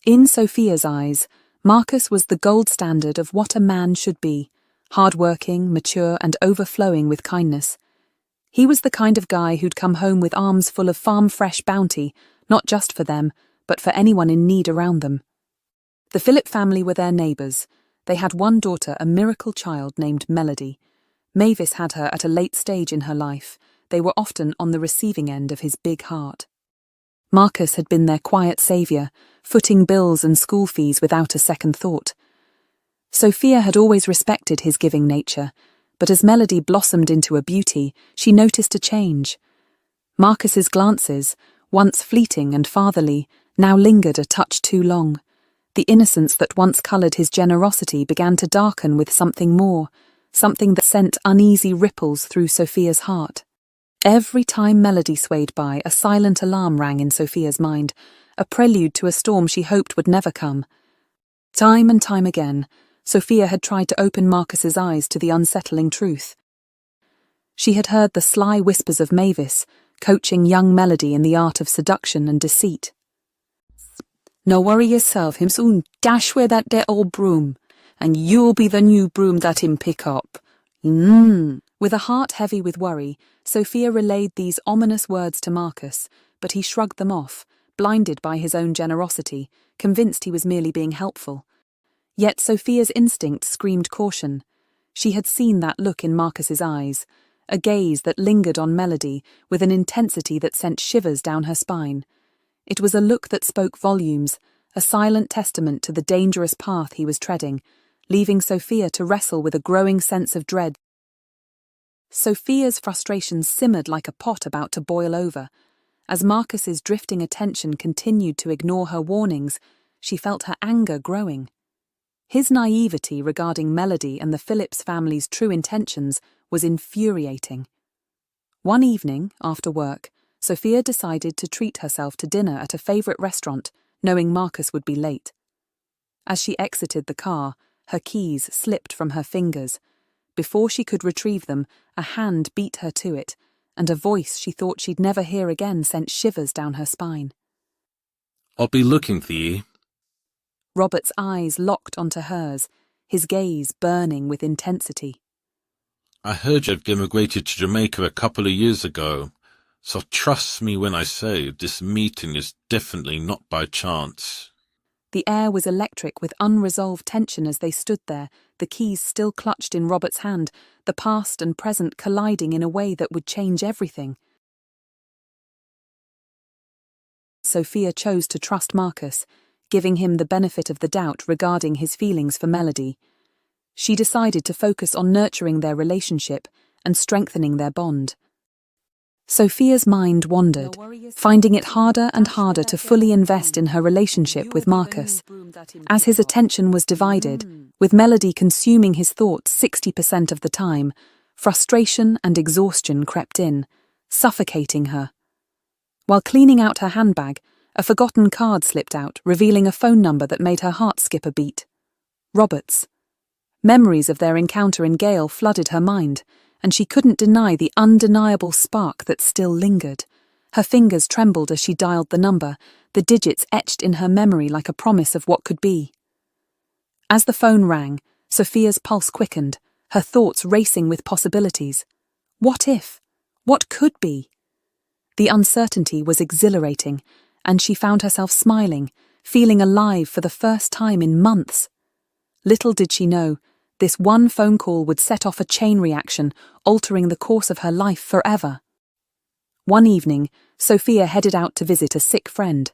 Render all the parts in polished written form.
In Sofia's eyes, Marcus was the gold standard of what a man should be, hard-working, mature, and overflowing with kindness. He was the kind of guy who'd come home with arms full of farm-fresh bounty, not just for them, but for anyone in need around them. The Phillip family were their neighbours. They had one daughter, a miracle child named Melody. Mavis had her at a late stage in her life. They were often on the receiving end of his big heart. Marcus had been their quiet saviour, footing bills and school fees without a second thought. Sophia had always respected his giving nature, but as Melody blossomed into a beauty, she noticed a change. Marcus's glances, once fleeting and fatherly, now lingered a touch too long. The innocence that once coloured his generosity began to darken with something more, something that sent uneasy ripples through Sophia's heart. Every time Melody swayed by, a silent alarm rang in Sophia's mind, a prelude to a storm she hoped would never come. Time and time again, Sophia had tried to open Marcus's eyes to the unsettling truth. She had heard the sly whispers of Mavis, coaching young Melody in the art of seduction and deceit. "No worry yourself, him soon dash with that there old broom, and you'll be the new broom that him pick up. With a heart heavy with worry, Sophia relayed these ominous words to Marcus, but he shrugged them off, blinded by his own generosity, convinced he was merely being helpful. Yet Sophia's instinct screamed caution. She had seen that look in Marcus's eyes, a gaze that lingered on Melody with an intensity that sent shivers down her spine. It was a look that spoke volumes, a silent testament to the dangerous path he was treading, leaving Sophia to wrestle with a growing sense of dread. Sophia's frustration simmered like a pot about to boil over. As Marcus's drifting attention continued to ignore her warnings, she felt her anger growing. His naivety regarding Melody and the Phillips family's true intentions was infuriating. One evening, after work, Sophia decided to treat herself to dinner at a favourite restaurant, knowing Marcus would be late. As she exited the car, her keys slipped from her fingers. Before she could retrieve them, a hand beat her to it, and a voice she thought she'd never hear again sent shivers down her spine. "I'll be looking for ye." Robert's eyes locked onto hers, his gaze burning with intensity. "I heard you've immigrated to Jamaica a couple of years ago, so trust me when I say this meeting is definitely not by chance." The air was electric with unresolved tension as they stood there, the keys still clutched in Robert's hand, the past and present colliding in a way that would change everything. Sophia chose to trust Marcus, giving him the benefit of the doubt regarding his feelings for Melody. She decided to focus on nurturing their relationship and strengthening their bond. Sophia's mind wandered, finding it harder and harder to fully invest in her relationship with Marcus. As his attention was divided, with Melody consuming his thoughts 60% of the time, frustration and exhaustion crept in, suffocating her. While cleaning out her handbag, a forgotten card slipped out, revealing a phone number that made her heart skip a beat. Robert's. Memories of their encounter in Gale flooded her mind, and she couldn't deny the undeniable spark that still lingered. Her fingers trembled as she dialed the number, the digits etched in her memory like a promise of what could be. As the phone rang, Sophia's pulse quickened, her thoughts racing with possibilities. What if? What could be? The uncertainty was exhilarating, and she found herself smiling, feeling alive for the first time in months. Little did she know, this one phone call would set off a chain reaction, altering the course of her life forever. One evening, Sophia headed out to visit a sick friend.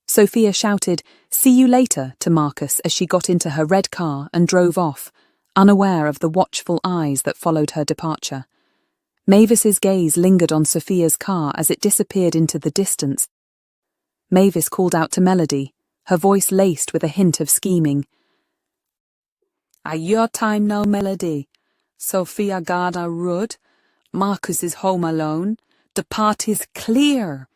Sophia shouted, "See you later," to Marcus as she got into her red car and drove off, unaware of the watchful eyes that followed her departure. Mavis's gaze lingered on Sophia's car as it disappeared into the distance. Mavis called out to Melody, her voice laced with a hint of scheming. "Your time now, Melody. Sophia Garda Rudd. Marcus is home alone. The party's clear.